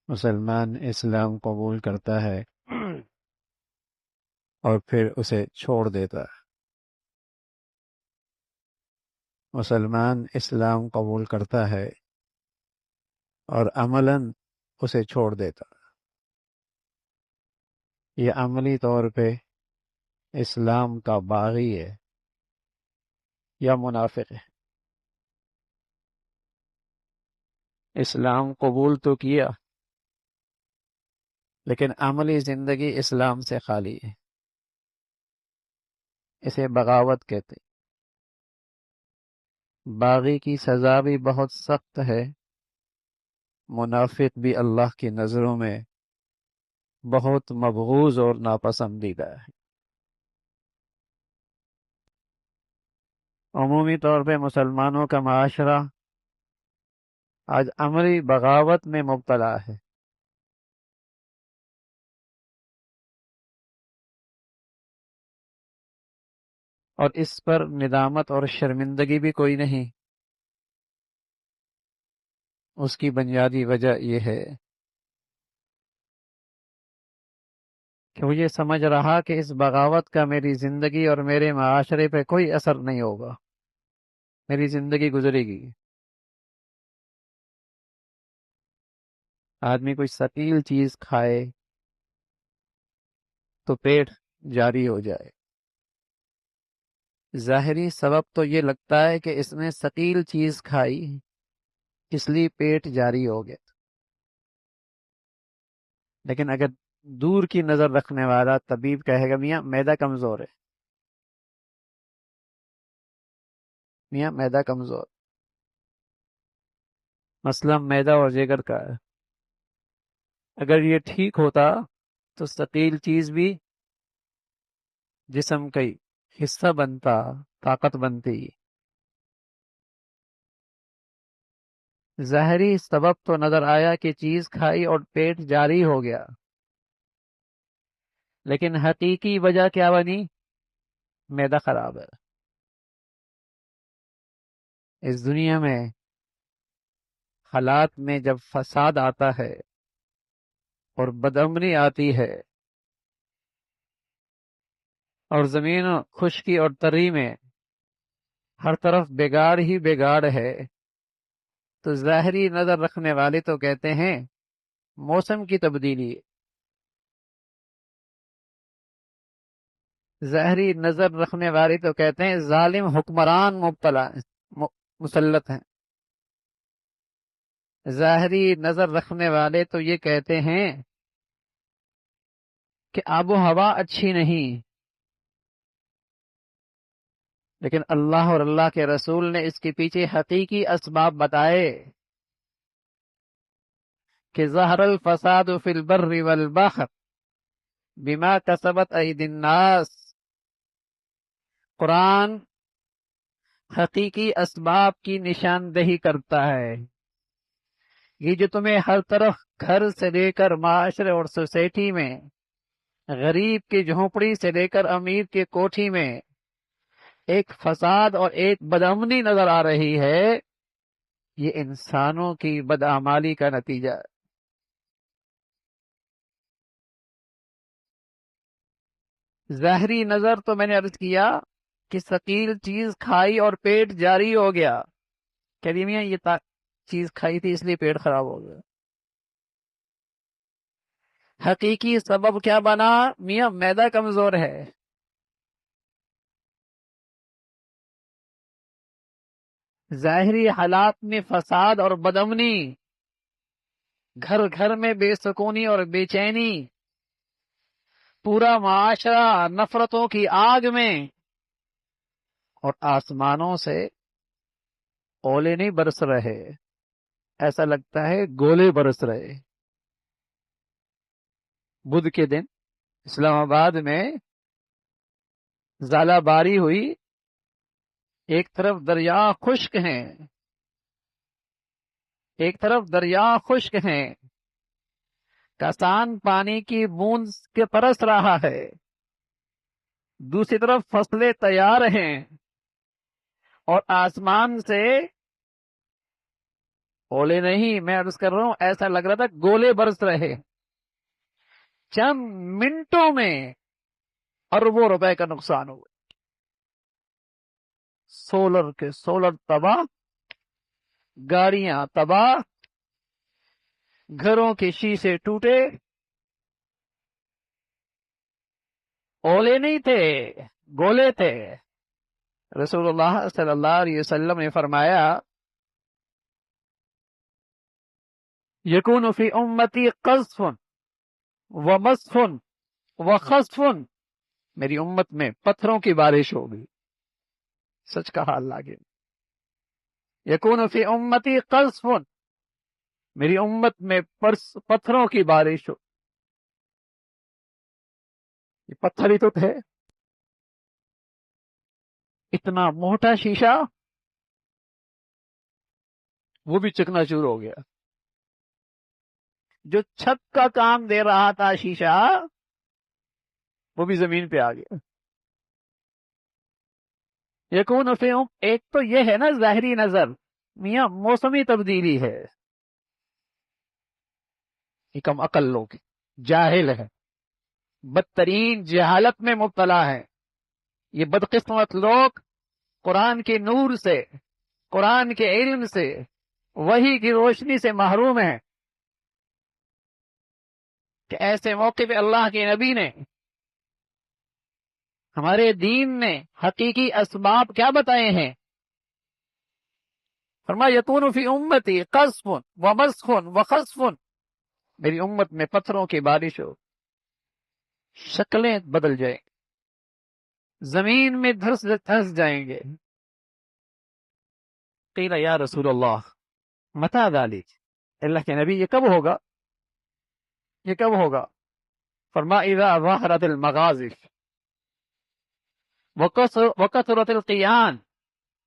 مسلمان اسلام قبول کرتا ہے اور پھر اسے چھوڑ دیتا ہے۔ مسلمان اسلام قبول کرتا ہے اور عملاً اسے چھوڑ دیتا ہے۔ یہ عملی طور پہ اسلام کا باغی ہے یا منافق ہے۔ اسلام قبول تو کیا لیکن عملی زندگی اسلام سے خالی ہے، اسے بغاوت کہتے۔ باغی کی سزا بھی بہت سخت ہے، منافق بھی اللہ کی نظروں میں بہت مبغوض اور ناپسندیدہ ہے۔ عمومی طور پہ مسلمانوں کا معاشرہ آج عملی بغاوت میں مبتلا ہے۔ اور اس پر ندامت اور شرمندگی بھی کوئی نہیں۔ اس کی بنیادی وجہ یہ ہے کہ وہ یہ سمجھ رہا کہ اس بغاوت کا میری زندگی اور میرے معاشرے پہ کوئی اثر نہیں ہوگا، میری زندگی گزرے گی۔ آدمی کوئی ثقیل چیز کھائے تو پیٹ جاری ہو جائے، ظاہری سبب تو یہ لگتا ہے کہ اس نے ثقیل چیز کھائی اس لیے پیٹ جاری ہو گیا، لیکن اگر دور کی نظر رکھنے والا طبیب کہے گا میاں معدہ کمزور ہے، میاں معدہ کمزور، مسئلہ معدہ اور جگر کا ہے، اگر یہ ٹھیک ہوتا تو ثقیل چیز بھی جسم کا حصہ بنتا، طاقت بنتی۔ ظاہری سبب تو نظر آیا کہ چیز کھائی اور پیٹ جاری ہو گیا، لیکن حقیقی وجہ کیا بنی؟ معدہ خراب ہے۔ اس دنیا میں حالات میں جب فساد آتا ہے اور بدامنی آتی ہے اور زمین خشکی اور تری میں ہر طرف بگاڑ ہی بگاڑ ہے، تو ظاہری نظر رکھنے والے تو کہتے ہیں موسم کی تبدیلی، ظاہری نظر رکھنے والے تو کہتے ہیں ظالم حکمران مبتلا مسلط ہیں، ظاہری نظر رکھنے والے تو یہ کہتے ہیں کہ آب و ہوا اچھی نہیں، لیکن اللہ اور اللہ کے رسول نے اس کے پیچھے حقیقی اسباب بتائے کہ ظہر الفساد فی البر والبحر بما کسبت ایدی الناس۔ قرآن حقیقی اسباب کی نشاندہی کرتا ہے۔ یہ جو تمہیں ہر طرف گھر سے لے کر معاشرے اور سوسائٹی میں، غریب کی جھونپڑی سے لے کر امیر کی کوٹھی میں ایک فساد اور ایک بدامنی نظر آ رہی ہے، یہ انسانوں کی بدعمالی کا نتیجہ ہے۔ ظاہری نظر تو میں نے عرض کیا کہ ثقیل چیز کھائی اور پیٹ جاری ہو گیا، کہہ رہی میاں یہ چیز کھائی تھی اس لیے پیٹ خراب ہو گیا۔ حقیقی سبب کیا بنا؟ میاں معدہ کمزور ہے۔ ظاہری حالات میں فساد اور بدامنی، گھر گھر میں بے سکونی اور بے چینی، پورا معاشرہ نفرتوں کی آگ میں، اور آسمانوں سے اولے نہیں برس رہے، ایسا لگتا ہے گولے برس رہے۔ بدھ کے دن اسلام آباد میں ژالہ باری ہوئی، ایک طرف دریا خشک ہیں، ایک طرف دریا خشک ہیں، کسان پانی کی بوند کے پرس رہا ہے، دوسری طرف فصلیں تیار ہیں، اور آسمان سے اولے نہیں، میں عرض کر رہا ہوں ایسا لگ رہا تھا گولے برس رہے، چند منٹوں میں اربوں روپے کا نقصان ہوا، سولر کے سولر تباہ، گاڑیاں تباہ، گھروں کے شیشے ٹوٹے، اولے نہیں تھے، گولے تھے۔ رسول اللہ صلی اللہ علیہ وسلم نے فرمایا یکون فی امتی قذف ومسف وخسف، میری امت میں پتھروں کی بارش ہوگی، سچ کہا اللہ کے۔ یکون فی امتی قذف، میری امت میں پتھروں کی بارش ہو، یہ پتھر ہی تو تھے، اتنا موٹا شیشہ وہ بھی چکنا چور ہو گیا، جو چھت کا کام دے رہا تھا شیشہ وہ بھی زمین پہ آ گیا۔ یکون فی ایک تو یہ ہے نا ظاہری نظر، میاں موسمی تبدیلی ہے، یہ کم عقل لوگ جاہل ہے، بدترین جہالت میں مبتلا ہے، یہ بدقسمت لوگ قرآن کے نور سے، قرآن کے علم سے، وحی کی روشنی سے محروم ہیں، کہ ایسے موقع پہ اللہ کے نبی نے، ہمارے دین نے حقیقی اسباب کیا بتائے ہیں؟ فرمایا یکون فی امتی قذف ومسخ وخسف، میری امت میں پتھروں کی بارش ہو، شکلیں بدل جائیں، زمین میں دھس جائیں گے۔ قیل یا رسول اللہ متی ذالک، اللہ کے نبی یہ کب ہوگا، یہ کب ہوگا؟ فرمایا اذا ظہرت المغازف وکثرت القیان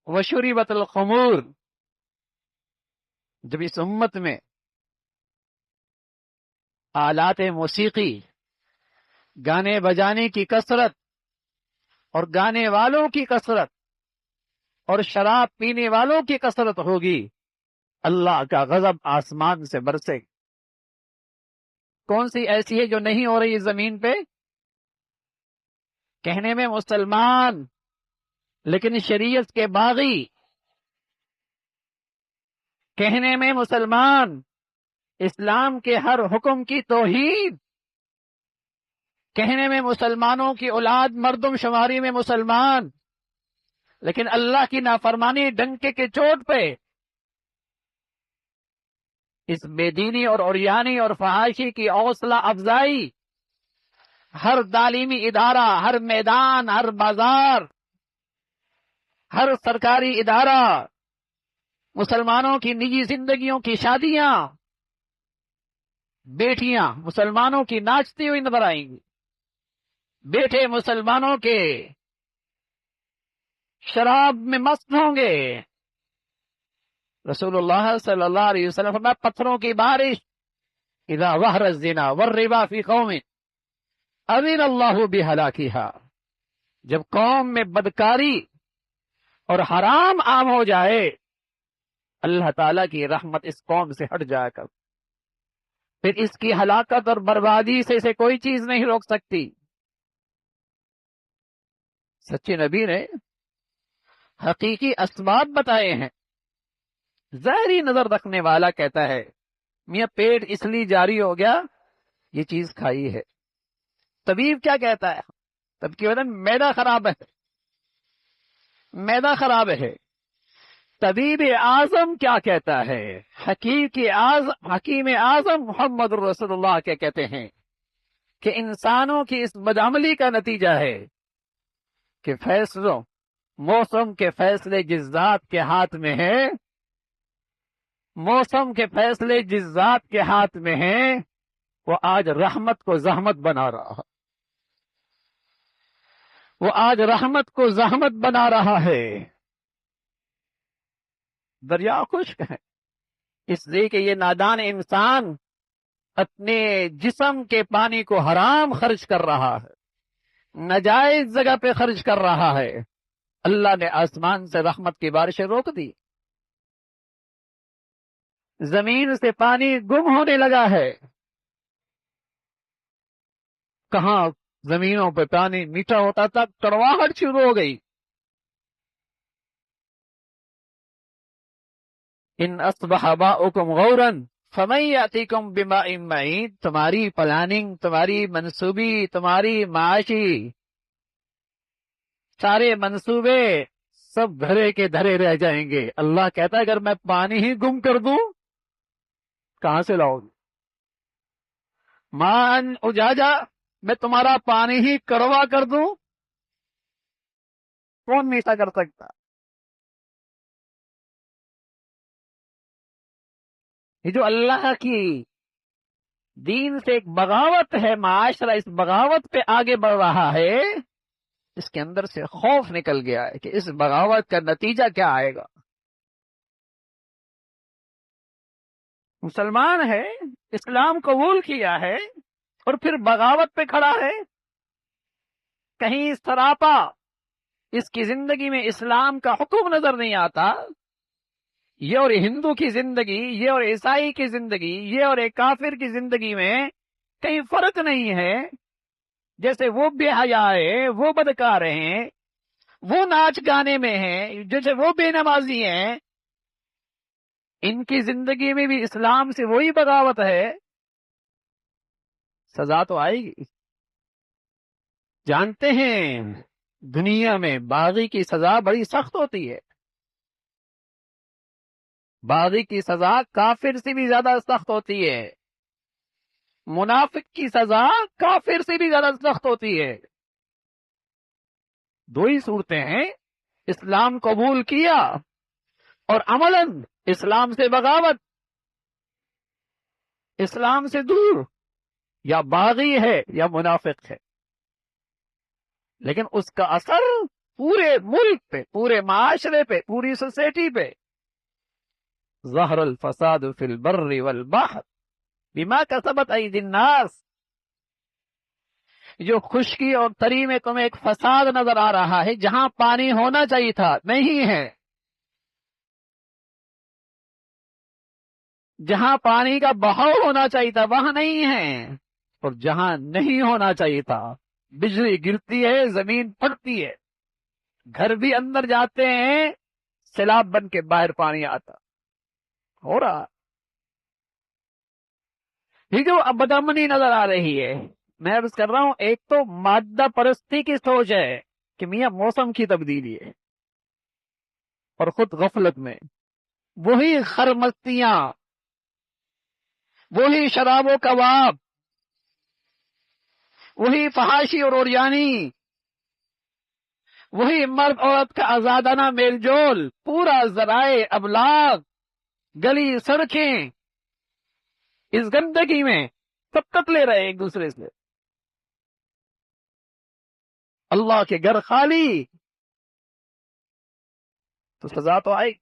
وشربت الخمور، جب اس امت میں آلات موسیقی، گانے بجانے کی کثرت اور گانے والوں کی کثرت اور شراب پینے والوں کی کثرت ہوگی، اللہ کا غضب آسمان سے برسے۔ کون سی ایسی ہے جو نہیں ہو رہی زمین پہ؟ کہنے میں مسلمان لیکن شریعت کے باغی، کہنے میں مسلمان اسلام کے ہر حکم کی توہین، کہنے میں مسلمانوں کی اولاد مردم شماری میں مسلمان، لیکن اللہ کی نافرمانی ڈنکے کے چوٹ پہ، اس بے دینی اور عریانی اور فحاشی کی حوصلہ افزائی ہر تعلیمی ادارہ، ہر میدان، ہر بازار، ہر سرکاری ادارہ، مسلمانوں کی نجی زندگیوں کی شادیاں، بیٹیاں مسلمانوں کی ناچتی ہوئی نظر آئیں گی، بیٹے مسلمانوں کے شراب میں مست ہوں گے۔ رسول اللہ صلی اللہ علیہ وسلم فرمایا پتھروں کی بارش، اذا ظہر الزنا والربا فی قوم اذن اللہ بہلاکہا، جب قوم میں بدکاری اور حرام عام ہو جائے، اللہ تعالیٰ کی رحمت اس قوم سے ہٹ جایا کر، پھر اس کی ہلاکت اور بربادی سے اسے کوئی چیز نہیں روک سکتی۔ سچے نبی نے حقیقی اسباب بتائے ہیں۔ ظاہری نظر رکھنے والا کہتا ہے میاں پیٹ اس لیے جاری ہو گیا یہ چیز کھائی ہے، طبیب کیا کہتا ہے؟ تب کی وجہ معدہ خراب ہے، معدہ خراب ہے۔ طبیب اعظم کیا کہتا ہے؟ حکیم اعظم محمد رسول اللہ کیا کہتے ہیں کہ انسانوں کی اس بدعملی کا نتیجہ ہے کہ موسم کے فیصلے جس ذات کے ہاتھ میں ہیں، موسم کے فیصلے جس ذات کے ہاتھ میں ہیں، وہ آج رحمت کو زحمت بنا رہا ہے، وہ آج رحمت کو زحمت بنا رہا ہے۔ دریا خشک ہے اس لیے کہ یہ نادان انسان اپنے جسم کے پانی کو حرام خرچ کر رہا ہے، ناجائز جگہ پہ خرچ کر رہا ہے۔ اللہ نے آسمان سے رحمت کی بارشیں روک دی۔ زمین سے پانی گم ہونے لگا ہے. کہاں زمینوں پہ پانی میٹھا ہوتا تھا، کڑواہٹ شروع ہو گئی. ان اصبح ماؤکم غورا فمن یاتیکم بماء معین. تمہاری پلاننگ، تمہاری منصوبی، تمہاری معاشی سارے منصوبے سب دھرے کے دھرے رہ جائیں گے. اللہ کہتا ہے اگر میں پانی ہی گم کر دوں کہاں سے لاؤ گے؟ مان اجاجا، میں تمہارا پانی ہی کڑوا کر دوں، کون میٹھا کر سکتا؟ یہ جو اللہ کی دین سے ایک بغاوت ہے، معاشرہ اس بغاوت پہ آگے بڑھ رہا ہے، اس کے اندر سے خوف نکل گیا ہے کہ اس بغاوت کا نتیجہ کیا آئے گا. مسلمان ہے، اسلام قبول کیا ہے، اور پھر بغاوت پہ کھڑا ہے. کہیں سراپا اس کی زندگی میں اسلام کا حکم نظر نہیں آتا. یہ اور ہندو کی زندگی، یہ اور عیسائی کی زندگی، یہ اور ایک کافر کی زندگی میں کہیں فرق نہیں ہے. جیسے وہ بے حیا ہے، وہ بدکار ہیں، وہ ناچ گانے میں ہیں، جیسے وہ بے نمازی ہیں، ان کی زندگی میں بھی اسلام سے وہی بغاوت ہے. سزا تو آئے گی. جانتے ہیں دنیا میں باغی کی سزا بڑی سخت ہوتی ہے. باغی کی سزا کافر سے بھی زیادہ سخت ہوتی ہے. منافق کی سزا کافر سے بھی زیادہ سخت ہوتی ہے. دو ہی صورتیں ہیں، اسلام قبول کیا اور عملاً اسلام سے بغاوت، اسلام سے دور. یا باغی ہے یا منافق ہے، لیکن اس کا اثر پورے ملک پہ، پورے معاشرے پہ، پوری سوسائٹی پہ. ظہر الفساد فی البر والبحر بما کسبت ایدی الناس. جو خشکی اور تری میں تمہیں ایک فساد نظر آ رہا ہے، جہاں پانی ہونا چاہیے تھا نہیں ہے، جہاں پانی کا بہاؤ ہونا چاہیے تھا وہاں نہیں ہے، اور جہاں نہیں ہونا چاہیے تھا بجلی گرتی ہے، زمین پھٹتی ہے، گھر بھی اندر جاتے ہیں، سیلاب بن کے باہر پانی آتا ہو رہا. یہ جو بدامنی نظر آ رہی ہے، میں عرض کر رہا ہوں ایک تو مادہ پرستی کی سوچ ہے کہ میاں موسم کی تبدیلی ہے، اور خود غفلت میں وہی خرمستیاں، وہی شراب و کباب، وہی فحاشی اور اوریانی، وہی مرد عورت کا آزادانہ میل جول، پورا ذرائع ابلاغ، گلی سڑکیں، اس گندگی میں سبقت لے رہے ایک دوسرے سے. اللہ کے گھر خالی، تو سزا تو آئے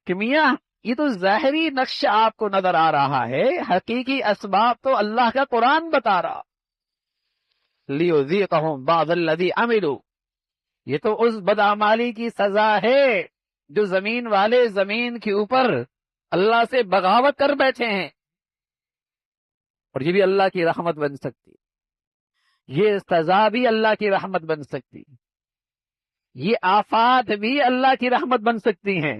کہ میاں یہ تو ظاہری نقشہ آپ کو نظر آ رہا ہے، حقیقی اسباب تو اللہ کا قرآن بتا رہا. لیذیقہم بعض الذی عملوا، یہ تو اس بدعمالی کی سزا ہے جو زمین والے زمین کے اوپر اللہ سے بغاوت کر بیٹھے ہیں. اور یہ بھی اللہ کی رحمت بن سکتی، یہ سزا بھی اللہ کی رحمت بن سکتی، یہ آفات بھی اللہ کی رحمت بن سکتی ہیں.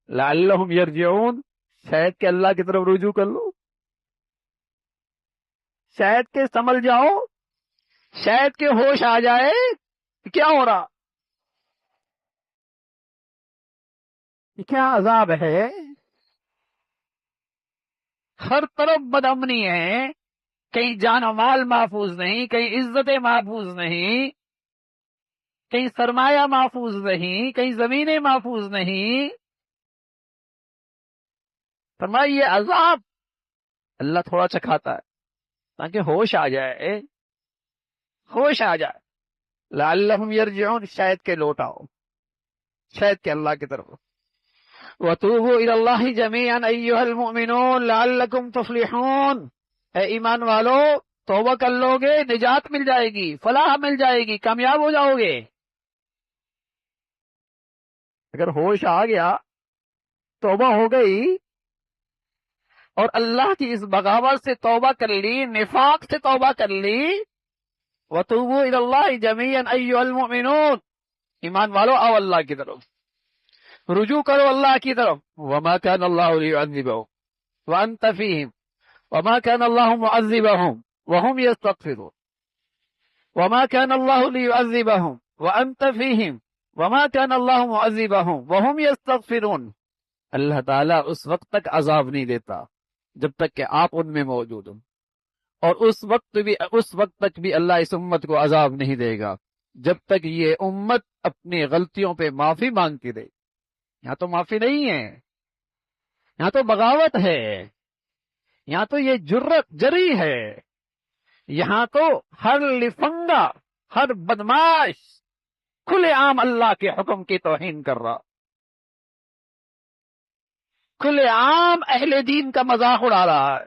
لعلہم یرجعون، شاید کہ اللہ کی طرف رجوع کر لو، شاید کہ سنبھل جاؤ، شاید کہ ہوش آ جائے کہ کیا ہو رہا، یہ کیا عذاب ہے. ہر طرف بدامنی ہے، کہیں جان و مال محفوظ نہیں، کہیں عزتیں محفوظ نہیں، کہیں سرمایہ محفوظ نہیں، کہیں زمینیں محفوظ نہیں. فرمایا یہ عذاب اللہ تھوڑا چکھاتا ہے تاکہ ہوش آ جائے، ہوش آ جائے. لعلہم یرجعون، شاید کہ لوٹ آؤ، شاید کہ اللہ کی طرف. وَتُوبُوا إِلَى اللَّهِ جَمِيعًا أَيُّهَا الْمُؤْمِنُونَ لَعَلَّكُمْ تُفْلِحُونَ. اے ایمان والو توبہ کر لو گے، نجات مل جائے گی، فلاح مل جائے گی، کامیاب ہو جاؤ گے. اگر ہوش آ گیا توبہ ہو گئی اور اللہ کی اس بغاوت سے توبہ کر لی، نفاق سے توبہ کر لی، وَتُوبُوا إِلَى اللَّهِ جَمِيعًا أَيُّهَا الْمُؤْمِنُونَ، ایمان والو آؤ اللہ کی طرف، رجوع کرو اللہ کی طرف. وَمَا كَانَ اللَّهُ لِيُعَذِّبَهُمْ وَأَنْتَ فِيهِمْ وَمَا كَانَ اللَّهُ مُعَذِّبَهُمْ وَهُمْ يَسْتَغْفِرُونَ. وَمَا كَانَ اللَّهُ لِيُعَذِّبَهُمْ وَأَنْتَ فِيهِمْ وَمَا كَانَ اللَّهُ مُعَذِّبَهُمْ وَهُمْ يَسْتَغْفِرُونَ. اللہ تعالیٰ اس وقت تک عذاب نہیں دیتا جب تک کہ آپ ان میں موجود ہوں، اور اس وقت تک بھی اللہ اس امت کو عذاب نہیں دے گا جب تک یہ امت اپنی غلطیوں پہ معافی مانگتی رہے. یہاں تو معافی نہیں ہے، یہاں تو بغاوت ہے، یہاں تو یہ جری ہے، یہاں تو ہر لفنگا، ہر بدماش کھلے عام اللہ کے حکم کی توہین کر رہا، کھلے عام اہل دین کا مذاق اڑا رہا ہے.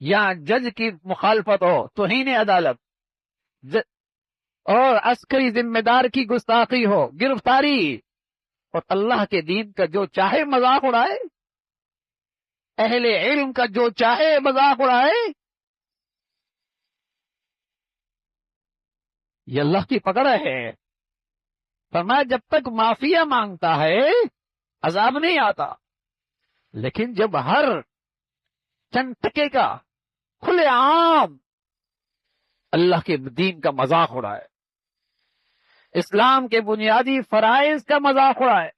یا جج کی مخالفت ہو، توہین عدالت، اور عسکری ذمہ دار کی گستاخی ہو، گرفتاری، اور اللہ کے دین کا جو چاہے مذاق اڑائے، اہل علم کا جو چاہے مذاق اڑائے. یہ اللہ کی پکڑ ہے. فرمایا جب تک معافیا مانگتا ہے عذاب نہیں آتا، لیکن جب ہر چند ٹکے کا کھلے عام اللہ کے دین کا مذاق اڑائے، اسلام کے بنیادی فرائض کا مذاق اڑائے،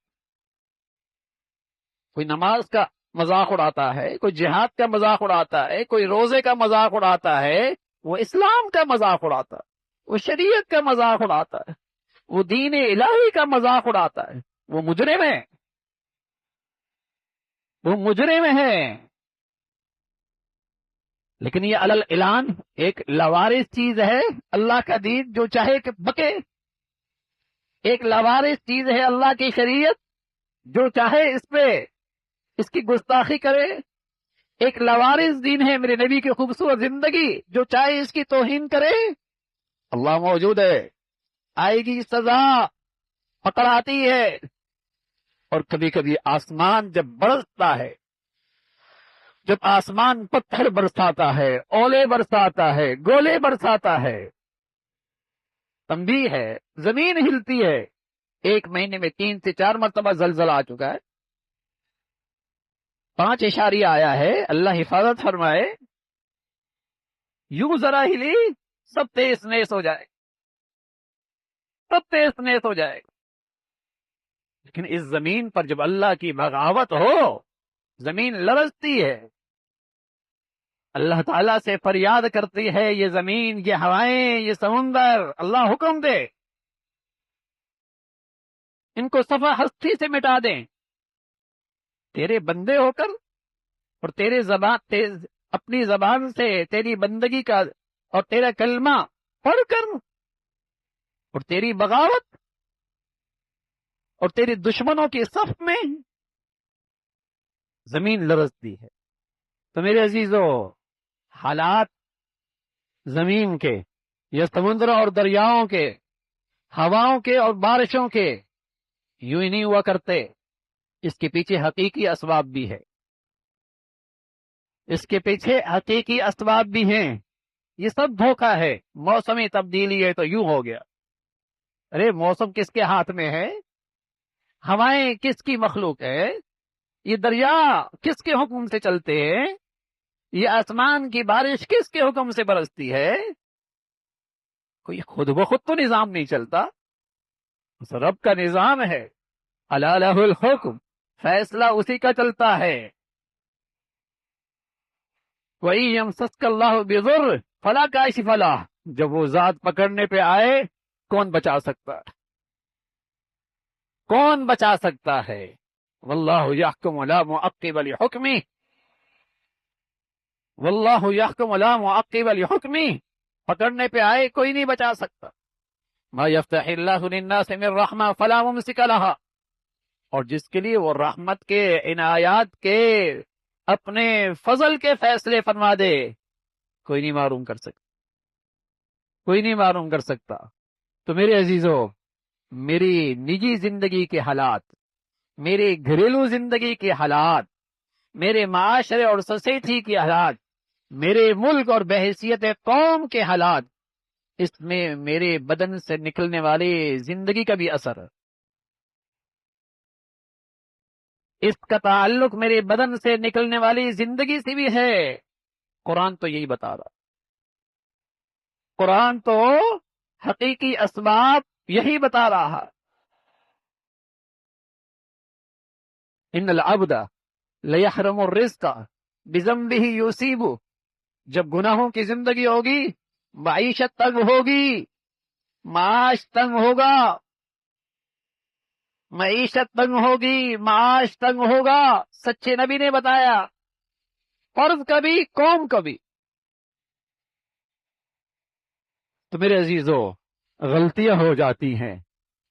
کوئی نماز کا مذاق اڑاتا ہے، کوئی جہاد کا مذاق اڑاتا ہے، کوئی روزے کا مذاق اڑاتا ہے، وہ اسلام کا مذاق اڑاتا ہے، وہ شریعت کا مذاق اڑاتا ہے، وہ دین الہی کا مذاق اڑاتا ہے، وہ مجرم ہے، وہ مجرم ہے. لیکن یہ علل اعلان ایک لوارث چیز ہے، اللہ کا دین جو چاہے کہ بکے. ایک لوارث چیز ہے اللہ کی شریعت، جو چاہے اس پہ اس کی گستاخی کرے. ایک لوارث دین ہے میرے نبی کی خوبصورت زندگی، جو چاہے اس کی توہین کرے. اللہ موجود ہے، آئے گی سزا، پکڑ آتی ہے. اور کبھی کبھی آسمان جب برستا ہے، جب آسمان پتھر برساتا ہے، اولے برساتا ہے، گولے برساتا ہے، تنبیہ ہے، زمین ہلتی ہے. ایک مہینے میں 3 سے 4 مرتبہ زلزلہ آ چکا ہے، 5 اشاریہ آیا ہے. اللہ حفاظت فرمائے، یوں ذرا ہلی سب تیز نیس ہو جائے، سب تیز نیس ہو جائے. لیکن اس زمین پر جب اللہ کی بغاوت ہو، زمین لرزتی ہے، اللہ تعالیٰ سے فریاد کرتی ہے، یہ زمین، یہ ہوائیں، یہ سمندر، اللہ حکم دے ان کو صفحہ ہستی سے مٹا دیں. تیرے بندے ہو کر اور اپنی زبان سے تیری بندگی کا اور تیرا کلمہ پڑھ کر، اور تیری بغاوت اور تیری دشمنوں کی صف میں زمین لرزتی ہے. تو میرے عزیزو، حالات زمین کے یا سمندروں اور دریاؤں کے، ہواؤں کے اور بارشوں کے یوں ہی نہیں ہوا کرتے. اس کے پیچھے حقیقی اسباب بھی ہے، اس کے پیچھے حقیقی اسباب بھی ہیں. یہ سب دھوکہ ہے. موسمی تبدیلی ہے تو یوں ہو گیا. ارے موسم کس کے ہاتھ میں ہے؟ ہوائیں کس کی مخلوق ہے؟ یہ دریا کس کے حکم سے چلتے ہیں؟ یہ آسمان کی بارش کس کے حکم سے برستی ہے؟ کوئی خود بخود تو نظام نہیں چلتا، اس رب کا نظام ہے. الا لہ الحکم، فیصلہ اسی کا چلتا ہے. وَإِن يَمْسَسْكَ اللَّهُ بِضُرٍّ فَلَا كَاشِفَ لَهُ، جب وہ ذات پکڑنے پہ آئے کون بچا سکتا ہے؟ کون بچا سکتا ہے؟ واللہ یحکم لا معقب لحکمہ، واللہ یحکم لا معقب لحکمہ. پکڑنے پہ آئے کوئی نہیں بچا سکتا. ما یفتح اللہ للناس من رحمہ فلا ممسک لہا، اور جس کے لیے وہ رحمت کے، عنایات کے، اپنے فضل کے فیصلے فرما دے، کوئی نہیں معروم کر سکتا، کوئی نہیں معروم کر سکتا. تو میرے عزیزو، میری نجی زندگی کے حالات، میرے گھریلو زندگی کے حالات، میرے معاشرے اور سوسائٹی کے حالات، میرے ملک اور بحیثیت قوم کے حالات، اس میں میرے بدن سے نکلنے والی زندگی کا بھی اثر ہے۔ اس کا تعلق میرے بدن سے نکلنے والی زندگی سے بھی ہے۔ قرآن تو یہی بتا رہا، قرآن تو حقیقی اسباب یہی بتا رہا۔ ان العبد لیحرم الرزق بذنبہ یصیب، جب گناہوں کی زندگی ہوگی معیشت تنگ ہوگی، معاش تنگ ہوگا، معیشت تنگ ہوگی، معاش تنگ ہوگا۔ سچے نبی نے بتایا، فرض کبھی قوم کبھی۔ تو میرے عزیزو، غلطیاں ہو جاتی ہیں،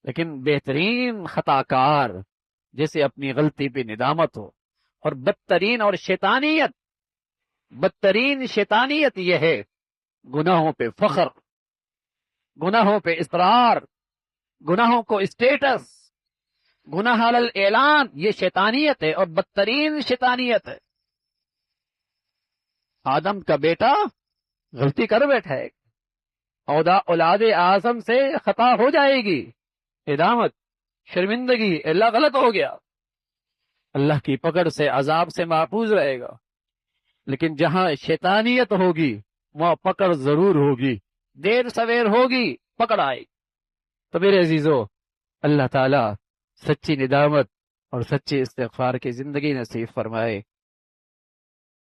لیکن بہترین خطا کار جیسے اپنی غلطی پہ ندامت ہو، اور بدترین شیطانیت یہ ہے گناہوں پہ فخر، گناہوں پہ اصرار، گناہوں کو اسٹیٹس، گناہ علی الاعلان، یہ شیطانیت ہے اور بدترین شیطانیت ہے۔ آدم کا بیٹا غلطی کر بیٹھا ہے، اولاد اعظم سے خطا ہو جائے گی، ندامت، شرمندگی، اللہ غلط ہو گیا، اللہ کی پکڑ سے، عذاب سے محفوظ رہے گا۔ لیکن جہاں شیطانیت ہوگی وہاں پکڑ ضرور ہوگی، دیر سویر ہوگی، پکڑ آئے۔ تو میرے عزیزو، اللہ تعالی سچی ندامت اور سچے استغفار کی زندگی نصیب فرمائے۔